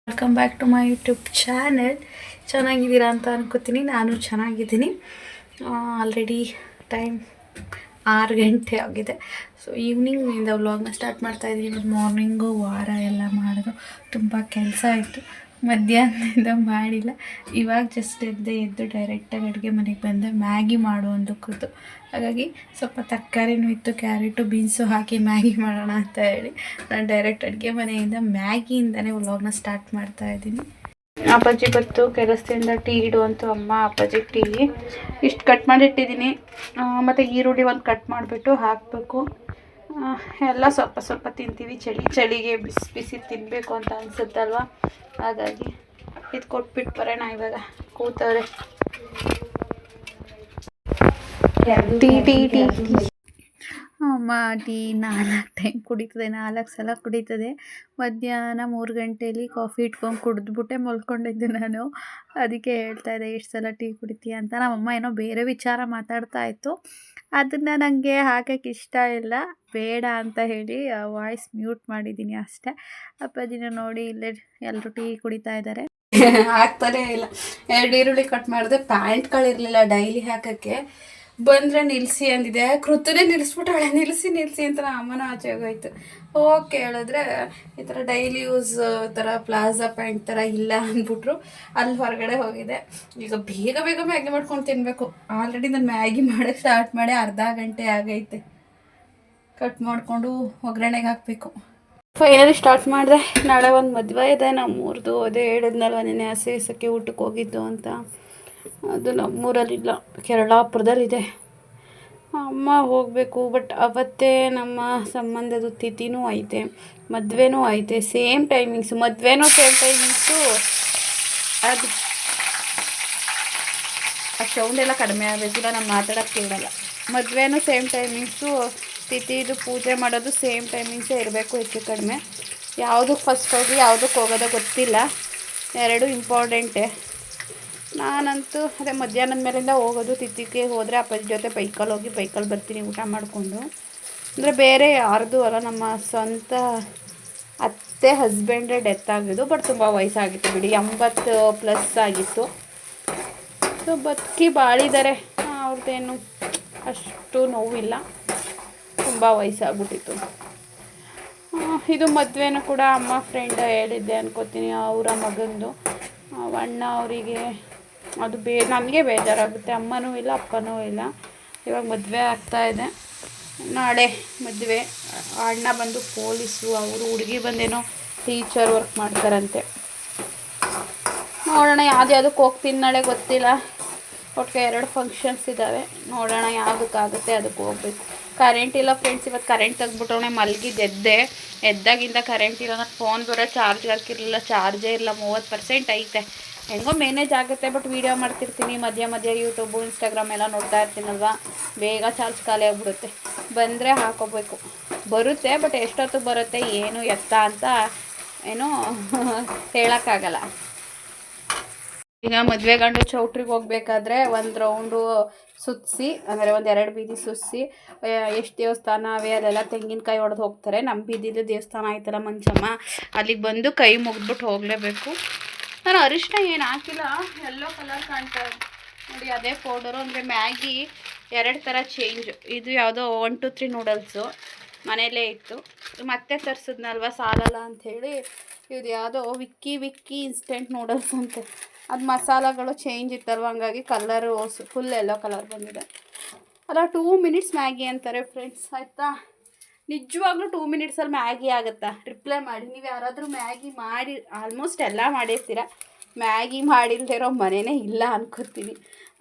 Welcome back to my YouTube channel. ಚೆನ್ನಾಗಿದ್ದೀರಾ ಅಂತ ಅನ್ಕೋತೀನಿ. ನಾನು ಚೆನ್ನಾಗಿದ್ದೀನಿ. ಆಲ್ರೆಡಿ ಟೈಮ್ 6 ಗಂಟೆ ಆಗಿದೆ. ಸೊ ಈವ್ನಿಂಗಿಂದ ವ್ಲಾಗ್ನ ಸ್ಟಾರ್ಟ್ ಮಾಡ್ತಾಯಿದ್ದೀನಿ. ಇವತ್ತು ಮಾರ್ನಿಂಗು ವಾರ ಎಲ್ಲ ಮಾಡೋದು ತುಂಬ ಕೆಲಸ ಆಯಿತು. ಮಧ್ಯಾಹ್ನದಿಂದ ಮಾಡಿಲ್ಲ. ಇವಾಗ ಜಸ್ಟ್ ಎದ್ದು ಡೈರೆಕ್ಟಾಗಿ ಅಡುಗೆ ಮನೆಗೆ ಬಂದೆ. ಮ್ಯಾಗಿ ಮಾಡು ಅಂದು ಕೂತು, ಹಾಗಾಗಿ ಸ್ವಲ್ಪ ತರಕಾರಿನೂ ಇತ್ತು, ಕ್ಯಾರೆಟು ಬೀನ್ಸು ಹಾಕಿ ಮ್ಯಾಗಿ ಮಾಡೋಣ ಅಂತ ಹೇಳಿ ನಾನು ಡೈರೆಕ್ಟ್ ಅಡುಗೆ ಮನೆಯಿಂದ ಮ್ಯಾಗಿಯಿಂದನೇ ವ್ಲಾಗ್ನ ಸ್ಟಾರ್ಟ್ ಮಾಡ್ತಾಯಿದ್ದೀನಿ. ಅಪ್ಪಾಜಿ ಬತ್ತು ಕೆಲಸದಿಂದ ಟೀ ಇಡು ಅಂತ ಅಮ್ಮ ಅಪ್ಪಾಜಿಗೆ ಟೀ ಇಷ್ಟು ಕಟ್ ಮಾಡಿಟ್ಟಿದ್ದೀನಿ. ಮತ್ತು ಈರುಳ್ಳಿ ಒಂದು ಕಟ್ ಮಾಡಿಬಿಟ್ಟು ಹಾಕಬೇಕು. ಎಲ್ಲ ಸ್ವಲ್ಪ ಸ್ವಲ್ಪ ತಿಂತೀವಿ. ಚಳಿಗೆ ಬಿಸಿ ಬಿಸಿ ತಿನ್ನಬೇಕು ಅಂತ ಅನಿಸುತ್ತಲ್ವ, ಹಾಗಾಗಿ ಇದು ಕೊಟ್ಬಿಟ್ಟು ಬರೋಣ. ಇವಾಗ ಕೂತವ್ರೆ. ಟೀ ಟೀ ಟೀ ಅಮ್ಮ ಟೀ 4 ಟೈಮ್ ಕುಡಿತದೆ, 4 ಸಲ ಕುಡಿತದೆ. ಮಧ್ಯಾಹ್ನ 3 ಗಂಟೆಯಲ್ಲಿ ಕಾಫಿ ಇಟ್ಕೊಂಡು ಕುಡಿದ್ಬಿಟ್ಟೆ ಮಲ್ಕೊಂಡಿದ್ದೆ ನಾನು. ಅದಕ್ಕೆ ಹೇಳ್ತಾಯಿದ್ದೆ ಎಷ್ಟು ಸಲ ಟೀ ಕುಡಿತೀಯ ಅಂತ. ನಮ್ಮಮ್ಮ ಏನೋ ಬೇರೆ ವಿಚಾರ ಮಾತಾಡ್ತಾ ಇತ್ತು, ಅದನ್ನು ನನಗೆ ಹಾಕೋಕ್ಕೆ ಇಷ್ಟ ಇಲ್ಲ, ಬೇಡ ಅಂತ ಹೇಳಿ ವಾಯ್ಸ್ ಮ್ಯೂಟ್ ಮಾಡಿದ್ದೀನಿ ಅಷ್ಟೇ. ಅಪ್ಪಾಜಿನ ನೋಡಿ ಇಲ್ಲೇ ಎಲ್ಲರೂ ಟೀ ಕುಡಿತಾ ಇದ್ದಾರೆ. ಹಾಕ್ತಾನೇ ಇಲ್ಲ. 2 ಈರುಳ್ಳಿ ಕಟ್ ಮಾಡಿದೆ. ಪ್ಯಾಂಟ್ಗಳಿರಲಿಲ್ಲ ಡೈಲಿ ಹಾಕೋಕ್ಕೆ. ಬಂದರೆ ನಿಲ್ಲಿಸಿ ಅಂದಿದೆ. ಕೃತನೇ ನಿಲ್ಲಿಸ್ಬಿಟ್ಟಾಳೆ. ನಿಲ್ಲಿಸಿ ಅಂತ ಅಮ್ಮನ ಆಚೆ ಹೋಗೋಯ್ತು. ಹೋಗಿ ಕೇಳಿದ್ರೆ ಈ ಥರ ಡೈಲಿ ಯೂಸ್ ಥರ ಪ್ಲಾಜಾ ಪ್ಯಾಂಟ್ ಥರ ಇಲ್ಲ ಅಂದ್ಬಿಟ್ರು. ಅಲ್ಲಿ ಹೊರಗಡೆ ಹೋಗಿದೆ. ಈಗ ಬೇಗ ಮ್ಯಾಗಿ ಮಾಡ್ಕೊಂಡು ತಿನ್ನಬೇಕು. ಆಲ್ರೆಡಿ ನಾನು ಮ್ಯಾಗಿ ಮಾಡೋಕ್ಕೆ ಸ್ಟಾರ್ಟ್ ಮಾಡಿ ಅರ್ಧ ಗಂಟೆ ಆಗೈತೆ. ಕಟ್ ಮಾಡಿಕೊಂಡು ಒಗ್ಗರಣೆಗೆ ಹಾಕಬೇಕು. ಫೈನಲಿ ಸ್ಟಾರ್ಟ್ ಮಾಡಿದೆ. ನಾಳೆ ಒಂದು ಮದುವೆ ಇದೆ ನಮ್ಮೂರ್ದು. ಅದೇ ಹೇಳಿದ್ನಲ್ವ ನೆನ್ನೆ ಹಸೆ ಊಟಕ್ಕೆ ಹೋಗಿದ್ದು ಅಂತ. ಅದು ನಮ್ಮೂರಲ್ಲಿಲ್ಲ, ಕೆರಳಾಪುರದಲ್ಲಿದೆ. ಅಮ್ಮ ಹೋಗಬೇಕು. ಬಟ್ ಅವತ್ತೇ ನಮ್ಮ ಸಂಬಂಧದ ತಿಥಿನೂ ಐತೆ, ಮದುವೆನೂ ಐತೆ. ಸೇಮ್ ಟೈಮಿಂಗ್ಸು, ಮದುವೆನೂ ಸೇಮ್ ಟೈಮಿಂಗ್ಸು. ಅದು ಆ ಸೌಂಡೆಲ್ಲ ಕಡಿಮೆ ಆಗಬೇಕಿಲ್ಲ, ನಾನು ಮಾತಾಡೋಕ್ಕೆ ಕೇಳಲ್ಲ. ಮದುವೆನೂ ಸೇಮ್ ಟೈಮಿಂಗ್ಸು, ತಿಥಿದು ಪೂಜೆ ಮಾಡೋದು ಸೇಮ್ ಟೈಮಿಂಗ್ಸೇ ಇರಬೇಕು ಹೆಚ್ಚು ಕಡಿಮೆ. ಯಾವುದಕ್ಕೆ ಫಸ್ಟ್ ಹೋಗಿ ಯಾವುದಕ್ಕೆ ಹೋಗೋದೋ ಗೊತ್ತಿಲ್ಲ, ಎರಡೂ ಇಂಪಾರ್ಟೆಂಟೇ. ನಾನಂತೂ ಅದೇ ಮಧ್ಯಾಹ್ನದ ಮೇಲಿಂದ ಹೋಗೋದು. ತಿಥಿಗೆ ಹೋದರೆ ಅಪ್ಪಾಜಿ ಜೊತೆ ಬೈಕಲ್ಲಿ ಹೋಗಿ ಬೈಕಲ್ಲಿ ಬರ್ತೀನಿ ಊಟ ಮಾಡಿಕೊಂಡು. ಅಂದರೆ ಬೇರೆ ಯಾರ್ದು ಅಲ್ಲ, ನಮ್ಮ ಸ್ವಂತ ಅತ್ತೆ ಹಸ್ಬೆಂಡ್ರೇ ಡೆತ್ ಆಗಿದ್ದು. ಬಟ್ ತುಂಬ ವಯಸ್ಸಾಗಿತ್ತು ಬಿಡಿ, 80+ ಆಗಿತ್ತು. ಸೊ ಬದುಕಿ ಬಾಳಿದ್ದಾರೆ. ಅವ್ರದ್ದೇನು ಅಷ್ಟು ನೋವಿಲ್ಲ, ತುಂಬ ವಯಸ್ಸಾಗ್ಬಿಟ್ಟಿತ್ತು. ಇದು ಮದುವೆನೂ ಕೂಡ ಅಮ್ಮ ಫ್ರೆಂಡ್ ಹೇಳಿದ್ದೆ ಅನ್ಕೋತೀನಿ, ಅವರ ಮಗಂದು. ಅಣ್ಣ ಅವರಿಗೆ ಅದು ನನಗೆ ಬೇಜಾರಾಗುತ್ತೆ. ಅಮ್ಮನೂ ಇಲ್ಲ, ಅಪ್ಪನೂ ಇಲ್ಲ. ಇವಾಗ ಮದುವೆ ಆಗ್ತಾಯಿದೆ. ನಾಳೆ ಮದುವೆ. ಅಣ್ಣ ಬಂದು ಪೊಲೀಸು, ಅವರು ಹುಡುಗಿ ಬಂದೇನೋ ಟೀಚರ್ ವರ್ಕ್ ಮಾಡ್ತಾರಂತೆ. ನೋಡೋಣ ಯಾವುದಕ್ಕೆ ಹೋಗ್ತೀನಿ ನಾಳೆ ಗೊತ್ತಿಲ್ಲ. ಒಟ್ಟಿಗೆ 2 ಫಂಕ್ಷನ್ಸ್ ಇದ್ದಾವೆ. ನೋಡೋಣ ಯಾವುದಕ್ಕಾಗುತ್ತೆ ಅದಕ್ಕೆ ಹೋಗ್ಬೇಕು. ಕರೆಂಟ್ ಇಲ್ಲ ಫ್ರೆಂಡ್ಸ್. ಇವತ್ತು ಕರೆಂಟ್ ತೆಗ್ದುಬಿಟ್ಟವನೇ. ಎದ್ದಾಗಿಂದ ಕರೆಂಟ್ ಇಲ್ಲ. ನಾನು ಫೋನ್ ಬರೋ ಚಾರ್ಜ್ ಹಾಕಿರಲಿಲ್ಲ, ಚಾರ್ಜೇ ಇಲ್ಲ. 30% ಐತೆ. ಹೆಂಗೋ ಮ್ಯಾನೇಜ್ ಆಗುತ್ತೆ. ಬಟ್ ವೀಡಿಯೋ ಮಾಡ್ತಿರ್ತೀನಿ ಮಧ್ಯ ಯೂಟ್ಯೂಬು ಇನ್ಸ್ಟಾಗ್ರಾಮ್ ಎಲ್ಲ ನೋಡ್ತಾ ಇರ್ತೀನಲ್ವ, ಬೇಗ ಚಾರ್ಜ್ ಖಾಲಿ ಆಗಿಬಿಡುತ್ತೆ. ಬಂದರೆ ಹಾಕೋಬೇಕು. ಬರುತ್ತೆ, ಬಟ್ ಎಷ್ಟೊತ್ತು ಬರುತ್ತೆ ಏನು ಎತ್ತ ಅಂತ ಏನೋ ಹೇಳೋಕ್ಕಾಗಲ್ಲ. ಈಗ ಮದುವೆ ಗಂಡು ಚೌಟ್ರಿಗೆ ಹೋಗ್ಬೇಕಾದ್ರೆ ಒಂದು ರೌಂಡು ಸುತ್ತಿಸಿ, ಅಂದರೆ ಒಂದು 2 ಬೀದಿ ಸುತ್ತಿಸಿ, ಎಷ್ಟು ದೇವಸ್ಥಾನ ಅವೆ ಅಲ್ಲೆಲ್ಲ ತೆಂಗಿನಕಾಯಿ ಹೊಡೆದು ಹೋಗ್ತಾರೆ. ನಮ್ಮ ಬೀದಿದು ದೇವಸ್ಥಾನ ಆಯ್ತಲ್ಲ ಮಂಚಮ್ಮ, ಅಲ್ಲಿಗೆ ಬಂದು ಕೈ ಮುಗಿದ್ಬಿಟ್ಟು ಹೋಗಲೇಬೇಕು. ನಾನು ಅರಿಶಿನ ಏನು ಹಾಕಿಲ್ಲ, ಯೆಲ್ಲೋ ಕಲರ್ ಕಾಣ್ತಾ ನೋಡಿ. ಅದೇ ಪೌಡರು. ಅಂದರೆ ಮ್ಯಾಗಿ 2 ಥರ ಚೇಂಜ್. ಇದು ಯಾವುದೋ 1 2 3 ನೂಡಲ್ಸು ಮನೆಯಲ್ಲೇ ಇತ್ತು, ಮತ್ತೆ ತರಿಸಿದ್ನಲ್ವ ಸಾಲಲ್ಲ ಅಂಥೇಳಿ. ಇದು ಯಾವುದೋ ವಿಕ್ಕಿ ಇನ್ಸ್ಟೆಂಟ್ ನೂಡಲ್ಸ್ ಅಂತೆ. ಅದು ಮಸಾಲಗಳು ಚೇಂಜ್ ಇತ್ತಲ್ವ, ಹಂಗಾಗಿ ಕಲರು ಫುಲ್ ಯೆಲ್ಲೋ ಕಲರ್ ಬಂದಿದೆ. ಅಲ್ಲ 2 ಮಿನಿಟ್ಸ್ ಮ್ಯಾಗಿ ಅಂತಾರೆ ಫ್ರೆಂಡ್ಸ್, ಆಯಿತಾ? ನಿಜವಾಗ್ಲೂ 2 ಮಿನಿಟ್ಸಲ್ಲಿ ಮ್ಯಾಗಿ ಆಗುತ್ತಾ? ರಿಪ್ಲೈ ಮಾಡಿ. ನೀವು ಯಾರಾದರೂ ಮ್ಯಾಗಿ ಮಾಡಿ, ಆಲ್ಮೋಸ್ಟ್ ಎಲ್ಲ ಮಾಡಿರ್ತೀರ. ಮ್ಯಾಗಿ ಮಾಡಿಲ್ಲದೆ ಇರೋ ಮನೆಯೇ ಇಲ್ಲ ಅನ್ಕೋತೀನಿ.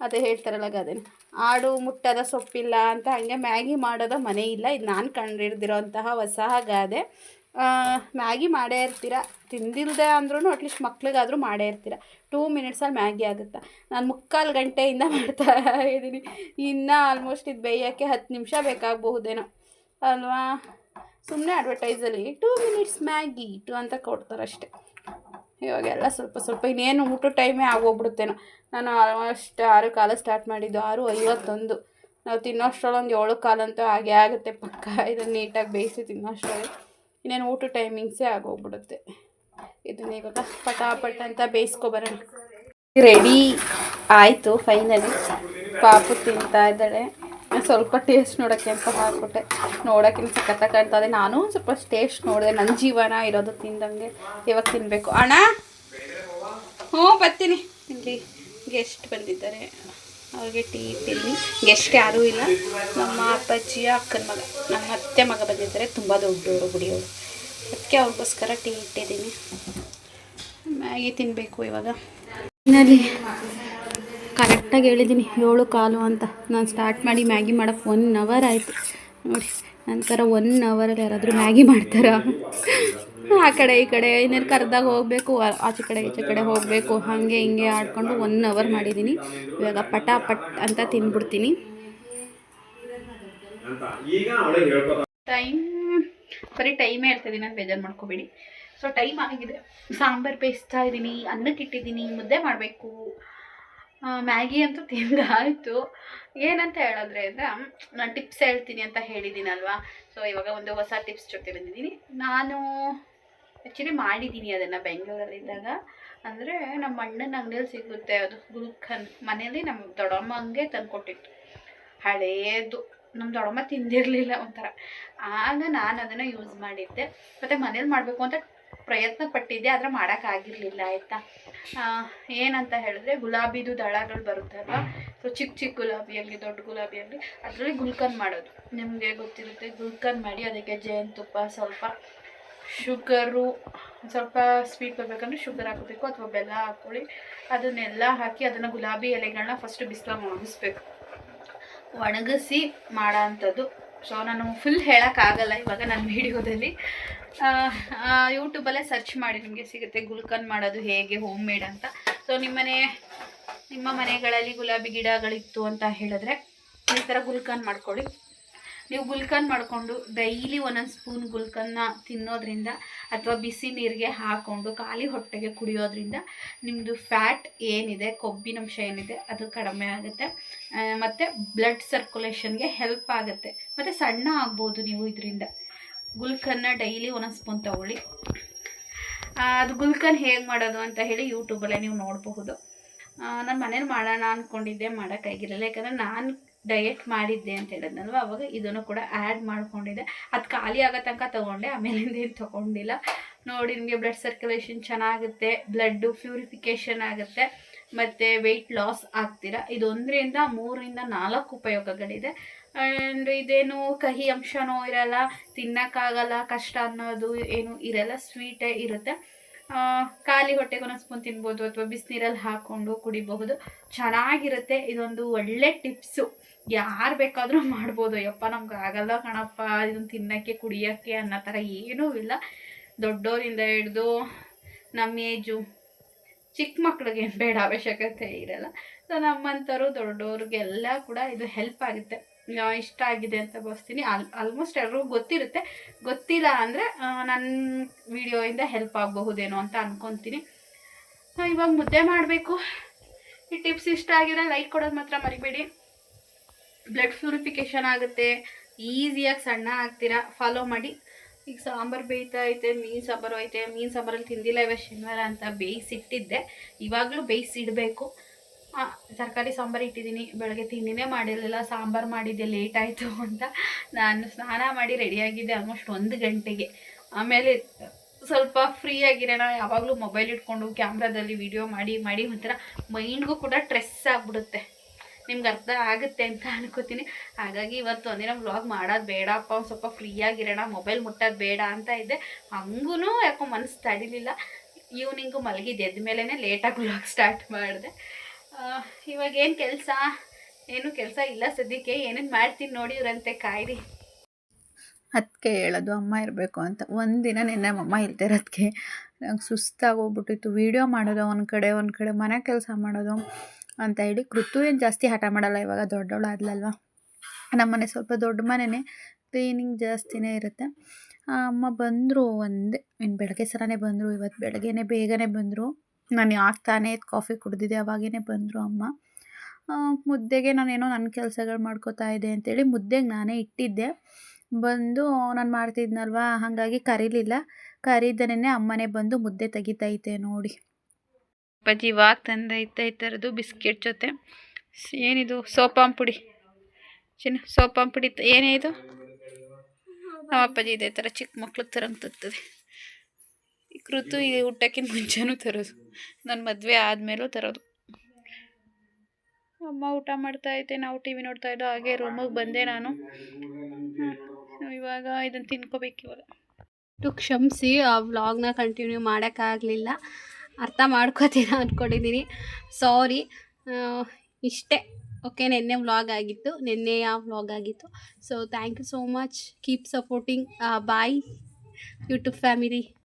ಅದೇ ಹೇಳ್ತಾರಲ್ಲ ಗಾದೆನ, ಆಡು ಮುಟ್ಟದ ಸೊಪ್ಪಿಲ್ಲ ಅಂತ. ಹಂಗೆ ಮ್ಯಾಗಿ ಮಾಡೋದ ಮನೆ ಇಲ್ಲ. ಇದು ನಾನು ಕಂಡಿಡ್ದಿರೋಂತಹ ಹೊಸ ಗಾದೆ. ಮ್ಯಾಗಿ ಮಾಡೇ ಇರ್ತೀರ, ತಿಂದಿಲ್ಲದೆ ಅಂದ್ರೂ ಅಟ್ಲೀಸ್ಟ್ ಮಕ್ಳಿಗಾದರೂ ಮಾಡೇ ಇರ್ತೀರ. 2 ಮಿನಿಟ್ಸಲ್ಲಿ ಮ್ಯಾಗಿ ಆಗುತ್ತಾ? ನಾನು 3/4 ಗಂಟೆಯಿಂದ ಮಾಡ್ತಾ ಇದ್ದೀನಿ. ಇನ್ನೂ ಆಲ್ಮೋಸ್ಟ್ ಇದು ಬೇಯೋಕ್ಕೆ 10 ನಿಮಿಷ ಬೇಕಾಗಬಹುದೇನೋ ಅಲ್ವಾ? ಸುಮ್ಮನೆ ಅಡ್ವರ್ಟೈಸಲ್ಲಿ 2 ಮಿನಿಟ್ಸ್ ಮ್ಯಾಗಿ ಅಂತ ಕೊಡ್ತಾರೆ ಅಷ್ಟೇ. ಇವಾಗೆಲ್ಲ ಸ್ವಲ್ಪ ಇನ್ನೇನು ಊಟ ಟೈಮೇ ಆಗೋಗ್ಬಿಡುತ್ತೇನೋ. ನಾನು ಆಲ್ಮೋಸ್ಟ್ 6:15 ಸ್ಟಾರ್ಟ್ ಮಾಡಿದ್ದು, 6:51. ನಾವು ತಿನ್ನೋಷ್ಟರೊಳಗೆ 7:15 ಅಂತೂ ಹಾಗೆ ಆಗುತ್ತೆ ಪಕ್ಕ. ಇದನ್ನು ನೀಟಾಗಿ ಬೇಯಿಸಿ ತಿನ್ನೋಷ್ಟರೊಳಗೆ ಇನ್ನೇನು ಊಟ ಟೈಮಿಂಗ್ಸೇ ಆಗೋಗ್ಬಿಡುತ್ತೆ. ಇದನ್ನ ಇವಾಗ ಪಟಾಪಟ್ ಅಂತ ಬೇಯಿಸ್ಕೊಬರೋಣ. ರೆಡಿ ಆಯಿತು ಫೈನಲಿ. ಪಾಪು ತಿಂತಾ ಇದ್ದಾಳೆ. ಸ್ವಲ್ಪ ಟೇಸ್ಟ್ ನೋಡೋಕ್ಕೆ ಅಂತ ಹಾಕ್ಬಿಟ್ಟೆ. ನೋಡೋಕ್ಕಿಂತ ಸಖತ್ತಾಗಿ ಕಾಣ್ತದೆ. ನಾನು ಸ್ವಲ್ಪ ಟೇಸ್ಟ್ ನೋಡಿದೆ. ನನ್ನ ಜೀವನ ಇರೋದು ತಿಂದಂಗೆ. ಇವಾಗ ತಿನ್ನಬೇಕು. ಅಣ್ಣ ಹ್ಞೂ ಬರ್ತೀನಿ. ಇಲ್ಲಿ ಗೆಸ್ಟ್ ಬಂದಿದ್ದಾರೆ, ಅವ್ರಿಗೆ ಟೀ ಇಟ್ಟಿದ್ದೀನಿ. ಗೆಸ್ಟ್ ಯಾರೂ ಇಲ್ಲ, ನಮ್ಮ ಅಪ್ಪಾಜಿಯ ಅಕ್ಕನ ಮಗ, ನಮ್ಮ ಅತ್ತೆ ಮಗ ಬಂದಿದ್ದಾರೆ. ತುಂಬ ದೊಡ್ಡವರು ಗುಡಿಯವರು. ಅದಕ್ಕೆ ಅವ್ರಿಗೋಸ್ಕರ ಟೀ ಇಟ್ಟಿದ್ದೀನಿ. ಮ್ಯಾಗಿ ತಿನ್ನಬೇಕು ಇವಾಗ. ಫೈನಲಿ ಕರೆಕ್ಟಾಗಿ ಹೇಳಿದ್ದೀನಿ 7:15 ಅಂತ. ನಾನು ಸ್ಟಾರ್ಟ್ ಮಾಡಿ ಮ್ಯಾಗಿ ಮಾಡೋಕ್ಕೆ 1 ಅವರ್ ಆಯಿತು ನೋಡಿ. ನಂತರ 1 ಅವರಲ್ಲಿ ಯಾರಾದರೂ ಮ್ಯಾಗಿ ಮಾಡ್ತಾರಾ? ಆ ಕಡೆ ಈ ಕಡೆ ಇನ್ನೇನು ಕರೆದಾಗ ಹೋಗಬೇಕು, ಆಚೆ ಕಡೆ ಈಚೆ ಕಡೆ ಹೋಗಬೇಕು, ಹಾಗೆ ಹಿಂಗೆ ಆಡ್ಕೊಂಡು 1 ಅವರ್ ಮಾಡಿದ್ದೀನಿ. ಇವಾಗ ಪಟಾಪಟ್ ಅಂತ ತಿಂದ್ಬಿಡ್ತೀನಿ. ಟೈಮ್ ಬರೀ ಟೈಮೇ ಹೇಳ್ತಾಯಿದ್ದೀನಿ, ನಾನು ಬೇಜಾರು ಮಾಡ್ಕೋಬೇಡಿ. ಸೊ ಟೈಮ್ ಆಗಿದೆ. ಸಾಂಬಾರು ಬೇಯಿಸ್ತಾ ಇದ್ದೀನಿ, ಅನ್ನಕ್ಕೆ ಇಟ್ಟಿದ್ದೀನಿ, ಮುದ್ದೆ ಮಾಡಬೇಕು. ಮ್ಯಾಗಿ ಅಂತೂ ತಿಂದಾಯಿತು. ಏನಂತ ಹೇಳಿದ್ರೆ ಅಂದರೆ, ನಾನು ಟಿಪ್ಸ್ ಹೇಳ್ತೀನಿ ಅಂತ ಹೇಳಿದ್ದೀನಲ್ವಾ. ಸೊ ಇವಾಗ ಒಂದು ಹೊಸ ಟಿಪ್ಸ್ ಜೊತೆ ಬಂದಿದ್ದೀನಿ. ನಾನು ಆ್ಯಕ್ಚುಲಿ ಮಾಡಿದ್ದೀನಿ ಅದನ್ನು ಬೆಂಗಳೂರಲ್ಲಿದ್ದಾಗ. ಅಂದರೆ ನಮ್ಮ ಅಣ್ಣನ ಅಂಗಡಿಯಲ್ಲಿ ಸಿಗುತ್ತೆ ಅದು ಗುಲ್ಕನ್. ಮನೇಲಿ ನಮ್ಮ ದೊಡ್ಡಮ್ಮಂಗೆ ತಂದುಕೊಟ್ಟಿತ್ತು. ಹಳೇದು, ನಮ್ಮ ದೊಡ್ಡಮ್ಮ ತಿಂದಿರಲಿಲ್ಲ ಒಂಥರ. ಆಗ ನಾನು ಅದನ್ನು ಯೂಸ್ ಮಾಡಿದ್ದೆ. ಮತ್ತು ಮನೇಲಿ ಮಾಡಬೇಕು ಅಂತ ಪ್ರಯತ್ನ ಪಟ್ಟಿದ್ದೆ, ಆದರೆ ಮಾಡೋಕ್ಕಾಗಿರಲಿಲ್ಲ ಆಯಿತಾ. ಏನಂತ ಹೇಳಿದ್ರೆ, ಗುಲಾಬಿದು ದಳಗಳು ಬರುತ್ತಲ್ವ. ಸೊ ಚಿಕ್ಕ ಚಿಕ್ಕ ಗುಲಾಬಿ ಆಗಲಿ ದೊಡ್ಡ ಗುಲಾಬಿ ಆಗಲಿ ಅದರಲ್ಲಿ ಗುಲ್ಕನ್ ಮಾಡೋದು ನಿಮಗೆ ಗೊತ್ತಿರುತ್ತೆ. ಗುಲ್ಕನ್ ಮಾಡಿ ಅದಕ್ಕೆ ಜೇನುತುಪ್ಪ, ಸ್ವಲ್ಪ ಶುಗರು, ಸ್ವಲ್ಪ ಸ್ವೀಟ್ ಬರಬೇಕಂದ್ರೆ ಶುಗರ್ ಹಾಕಬೇಕು ಅಥವಾ ಬೆಲ್ಲ ಹಾಕ್ಕೊಳ್ಳಿ. ಅದನ್ನೆಲ್ಲ ಹಾಕಿ ಅದನ್ನು ಗುಲಾಬಿ ಎಲೆಗಳನ್ನ ಫಸ್ಟ್ ಬಿಸಿಲಾಗ ಒಣಗಿಸ್ಬೇಕು. ಒಣಗಿಸಿ ಮಾಡೋ ಅಂಥದ್ದು. ಸೊ ನಾನು ಫುಲ್ ಹೇಳೋಕ್ಕಾಗಲ್ಲ ಇವಾಗ ನನ್ನ ವೀಡಿಯೋದಲ್ಲಿ. ಯೂಟ್ಯೂಬಲ್ಲೇ ಸರ್ಚ್ ಮಾಡಿ ನಿಮಗೆ ಸಿಗುತ್ತೆ ಗುಲ್ಕನ್ ಮಾಡೋದು ಹೇಗೆ ಹೋಮ್ ಮೇಡ್ ಅಂತ. ಸೊ ನಿಮ್ಮ ಮನೆಗಳಲ್ಲಿ ಗುಲಾಬಿ ಗಿಡಗಳಿತ್ತು ಅಂತ ಹೇಳಿದ್ರೆ ಈ ಥರ ಗುಲ್ಕನ್ ಮಾಡ್ಕೊಳ್ಳಿ. ನೀವು ಗುಲ್ಕನ್ ಮಾಡಿಕೊಂಡು ಡೈಲಿ 1 ಸ್ಪೂನ್ ಗುಲ್ಕನ್ನ ತಿನ್ನೋದ್ರಿಂದ ಅಥವಾ ಬಿಸಿ ನೀರಿಗೆ ಹಾಕ್ಕೊಂಡು ಖಾಲಿ ಹೊಟ್ಟೆಗೆ ಕುಡಿಯೋದ್ರಿಂದ ನಿಮ್ಮದು ಫ್ಯಾಟ್ ಏನಿದೆ, ಕೊಬ್ಬಿನಂಶ ಏನಿದೆ ಅದು ಕಡಿಮೆ ಆಗುತ್ತೆ. ಮತ್ತು ಬ್ಲಡ್ ಸರ್ಕ್ಯುಲೇಷನ್ಗೆ ಹೆಲ್ಪ್ ಆಗುತ್ತೆ. ಮತ್ತು ಸಣ್ಣ ಆಗ್ಬೋದು ನೀವು ಇದರಿಂದ. ಗುಲ್ಕನ್ನ ಡೈಲಿ 1 ಸ್ಪೂನ್ ತೊಗೊಳ್ಳಿ. ಅದು ಗುಲ್ಕನ್ ಹೇಗೆ ಮಾಡೋದು ಅಂತ ಹೇಳಿ ಯೂಟ್ಯೂಬಲ್ಲೇ ನೀವು ನೋಡಬಹುದು. ನಾನು ಮನೇಲಿ ಮಾಡೋಣ ಅಂದ್ಕೊಂಡಿದ್ದೆ, ಮಾಡೋಕ್ಕಾಗಿರಲಿಲ್ಲ. ಯಾಕಂದರೆ ನಾನು ಡಯೆಟ್ ಮಾಡಿದ್ದೆ ಅಂತ ಹೇಳಿದ್ನಲ್ವ, ಅವಾಗ ಇದನ್ನು ಕೂಡ ಆ್ಯಡ್ ಮಾಡ್ಕೊಂಡಿದ್ದೆ. ಅದು ಖಾಲಿ ಆಗೋ ತನಕ ತೊಗೊಂಡೆ, ಆಮೇಲಿಂದ ಏನು ತೊಗೊಂಡಿಲ್ಲ. ನೋಡಿ, ನಿಮಗೆ ಬ್ಲಡ್ ಸರ್ಕ್ಯುಲೇಷನ್ ಚೆನ್ನಾಗುತ್ತೆ, ಬ್ಲಡ್ಡು ಪ್ಯೂರಿಫಿಕೇಷನ್ ಆಗುತ್ತೆ, ಮತ್ತು ವೆಯ್ಟ್ ಲಾಸ್ ಆಗ್ತೀರಾ. ಇದು 1ರಿಂದ 3ರಿಂದ 4 ಉಪಯೋಗಗಳಿದೆ. ಆ್ಯಂಡ್ ಇದೇನು ಕಹಿ ಅಂಶನೂ ಇರಲ್ಲ, ತಿನ್ನೋಕ್ಕಾಗಲ್ಲ, ಕಷ್ಟ ಅನ್ನೋದು ಏನು ಇರಲ್ಲ, ಸ್ವೀಟೇ ಇರುತ್ತೆ. ಖಾಲಿ ಹೊಟ್ಟೆಗೆ 1 ಸ್ಪೂನ್ ತಿನ್ಬೋದು ಅಥವಾ ಬಿಸಿನೀರಲ್ಲಿ ಹಾಕ್ಕೊಂಡು ಕುಡಿಬಹುದು. ಚೆನ್ನಾಗಿರುತ್ತೆ. ಇದೊಂದು ಒಳ್ಳೆ ಟಿಪ್ಸು. ಯಾರು ಬೇಕಾದರೂ ಮಾಡ್ಬೋದು. ಯಪ್ಪ ನಮ್ಗೆ ಆಗಲ್ಲ ಕಣಪ್ಪ ಇದನ್ನು ತಿನ್ನೋಕ್ಕೆ ಕುಡಿಯೋಕ್ಕೆ ಅನ್ನೋ ಥರ ಏನೂ ಇಲ್ಲ. ದೊಡ್ಡೋರಿಂದ ಹಿಡ್ದು ನಮ್ಮ ಏಜು ಚಿಕ್ಕ ಮಕ್ಳಿಗೆ ಬೇಡ ಅವಶ್ಯಕತೆ ಇರಲ್ಲ. ಸೊ ನಮ್ಮಂಥವ್ರು ದೊಡ್ಡವ್ರಿಗೆಲ್ಲ ಕೂಡ ಇದು ಹೆಲ್ಪ್ ಆಗುತ್ತೆ. ಇಷ್ಟ ಆಗಿದೆ ಅಂತ ಭಾವಿಸ್ತೀನಿ. ಆಲ್ಮೋಸ್ಟ್ ಎಲ್ರಿಗೂ ಗೊತ್ತಿರುತ್ತೆ. ಗೊತ್ತಿಲ್ಲ ಅಂದರೆ ನನ್ನ ವಿಡಿಯೋಯಿಂದ ಹೆಲ್ಪ್ ಆಗಬಹುದೇನೋ ಅಂತ ಅಂದ್ಕೊತೀನಿ. ಇವಾಗ ಮುದ್ದೆ ಮಾಡಬೇಕು. ಈ ಟಿಪ್ಸ್ ಇಷ್ಟ ಆಗಿದ್ರೆ ಲೈಕ್ ಕೊಡೋದು ಮಾತ್ರ ಮರಿಬೇಡಿ. ಬ್ಲಡ್ ಪ್ಯೂರಿಫಿಕೇಷನ್ ಆಗುತ್ತೆ, ಈಸಿಯಾಗಿ ಸಣ್ಣ ಆಗ್ತೀರಾ. ಫಾಲೋ ಮಾಡಿ. ಈಗ ಸಾಂಬಾರು ಬೇಯ್ತಾ ಐತೆ, ಮೀನು ಸಾಂಬಾರು ಐತೆ. ಮೀನು ಸಾಂಬಾರಲ್ಲಿ ತಿಂದಿಲ್ಲ ಇವತ್ತು ಶನಿವಾರ ಅಂತ ಬೇಯಿಸಿಟ್ಟಿದ್ದೆ. ಇವಾಗಲೂ ಬೇಯಿಸಿಡಬೇಕು. ತರಕಾರಿ ಸಾಂಬಾರು ಇಟ್ಟಿದ್ದೀನಿ. ಬೆಳಗ್ಗೆ ತಿಂಡಿನೇ ಮಾಡಿರಲಿಲ್ಲ, ಸಾಂಬಾರು ಮಾಡಿದ್ದೆ ಲೇಟ್ ಆಯಿತು ಅಂತ. ನಾನು ಸ್ನಾನ ಮಾಡಿ ರೆಡಿಯಾಗಿದ್ದೆ ಆಲ್ಮೋಸ್ಟ್ 1 ಗಂಟೆಗೆ. ಆಮೇಲೆ ಸ್ವಲ್ಪ ಫ್ರೀಯಾಗಿರೋಣ, ಯಾವಾಗಲೂ ಮೊಬೈಲ್ ಇಟ್ಕೊಂಡು ಕ್ಯಾಮ್ರಾದಲ್ಲಿ ವಿಡಿಯೋ ಮಾಡಿ ಒಂಥರ ಮೈಂಡ್ಗೂ ಕೂಡ ಸ್ಟ್ರೆಸ್ ಆಗಿಬಿಡುತ್ತೆ. ನಿಮ್ಗೆ ಅರ್ಥ ಆಗುತ್ತೆ ಅಂತ ಅನ್ಕೋತೀನಿ. ಹಾಗಾಗಿ ಇವತ್ತು ಒಂದಿನ ವ್ಲಾಗ್ ಮಾಡೋದು ಬೇಡಪ್ಪ, ಒಂದು ಸ್ವಲ್ಪ ಫ್ರೀಯಾಗಿರೋಣ, ಮೊಬೈಲ್ ಮುಟ್ಟೋದು ಬೇಡ ಅಂತ ಇದ್ದೆ. ಹಂಗೂ ಯಾಕೋ ಮನಸ್ಸು ತಡಿಲಿಲ್ಲ. ಈವ್ನಿಂಗು ಮಲಗಿದ್ದು ಎದ್ದ ಮೇಲೇ ಲೇಟಾಗಿ ವ್ಲಾಗ್ ಸ್ಟಾರ್ಟ್ ಮಾಡಿದೆ. ಇವಾಗ ಏನು ಕೆಲಸ ಇಲ್ಲ ಸದ್ಯಕ್ಕೆ. ಏನೇನು ಮಾಡ್ತೀನಿ ನೋಡಿ, ಇವರಂತೆ ಕಾಯಿರಿ. ಅದಕ್ಕೆ ಹೇಳೋದು ಅಮ್ಮ ಇರಬೇಕು ಅಂತ. ಒಂದಿನ ನಿನ್ನೆ ಅಮ್ಮ ಇಲ್ಲದೆ ಇರೋದಕ್ಕೆ ನಂಗೆ ಸುಸ್ತಾಗಿ ಹೋಗ್ಬಿಟ್ಟಿತ್ತು. ವೀಡಿಯೋ ಮಾಡೋದು ಒಂದು ಕಡೆ ಮನೆ ಕೆಲಸ ಮಾಡೋದು ಅಂತ ಹೇಳಿ. ಕೃತು ಏನು ಜಾಸ್ತಿ ಹಠ ಮಾಡಲ್ಲ, ಇವಾಗ ದೊಡ್ಡವಳು ಆದ್ಲಲ್ವ. ನಮ್ಮನೆ ಸ್ವಲ್ಪ ದೊಡ್ಡ ಮನೆಯೇ, ಕ್ಲೀನಿಂಗ್ ಜಾಸ್ತಿನೇ ಇರುತ್ತೆ. ಅಮ್ಮ ಬಂದರು ಇನ್ನು ಬೆಳಗ್ಗೆ ಸರನೇ ಬಂದರು. ಇವತ್ತು ಬೆಳಗ್ಗೆನೇ ಬೇಗನೆ ಬಂದರು. ನಾನು ಯಾಕೆ ತಾನೇ ಕಾಫಿ ಕುಡಿದಿದ್ದೆ ಅವಾಗೇ ಬಂದರು ಅಮ್ಮ. ಮುದ್ದೆಗೆ ನಾನೇನೋ ನನ್ನ ಕೆಲಸಗಳು ಮಾಡ್ಕೋತಾ ಇದ್ದೆ ಅಂತೇಳಿ ಮುದ್ದೆಗೆ ನಾನೇ ಇಟ್ಟಿದ್ದೆ. ಬಂದು ನಾನು ಮಾಡ್ತಿದ್ನಲ್ವ, ಹಾಗಾಗಿ ಕರೀಲಿಲ್ಲ. ಕರೀದನೇ ಅಮ್ಮನೇ ಬಂದು ಮುದ್ದೆ ತೆಗಿತೈತೆ ನೋಡಿ. ಅಪ್ಪಾಜಿ ಇವಾಗ ತಂದೈತೆ ಈ ಥರದ್ದು ಬಿಸ್ಕೆಟ್ ಜೊತೆ. ಏನಿದು ಸೋಪಾನ್ ಪುಡಿ ಚಿನ್ನ, ಸೋಪಾನ್ ಪುಡಿ ಏನೇ ಇದು? ನಮ್ಮ ಅಪ್ಪಾಜಿ ಇದೇ ಥರ ಚಿಕ್ಕ ಮಕ್ಳಿಗೆ ತರಂಗೆ ತರ್ತದೆ. ಈ ಕೃತು ಈ ಊಟಕ್ಕಿಂತ ಮುಂಚೆನೂ ತರೋದು, ನನ್ನ ಮದುವೆ ಆದಮೇಲೂ ತರೋದು. ಅಮ್ಮ ಊಟ ಮಾಡ್ತಾ ಇದ್ದೆ, ನಾವು ಟಿ ವಿ ನೋಡ್ತಾ ಇದ್ದೋ. ಹಾಗೆ ರೂಮಿಗೆ ಬಂದೆ ನಾನು. ಇವಾಗ ಇದನ್ನು ತಿನ್ಕೋಬೇಕು. ಇವಾಗ ಕ್ಷಮಿಸಿ, ಆ ವ್ಲಾಗ್ನ ಕಂಟಿನ್ಯೂ ಮಾಡೋಕ್ಕಾಗಲಿಲ್ಲ. ಅರ್ಥ ಮಾಡ್ಕೋತೀರ ಅಂದ್ಕೊಂಡಿದ್ದೀನಿ. ಸಾರಿ. ಇಷ್ಟೇ. ಓಕೆ, ನಿನ್ನೆ ವ್ಲಾಗ್ ಆಗಿತ್ತು, ನಿನ್ನೆಯ ವ್ಲಾಗ್ ಆಗಿತ್ತು. So thank you so much. Keep supporting. Bye YouTube family.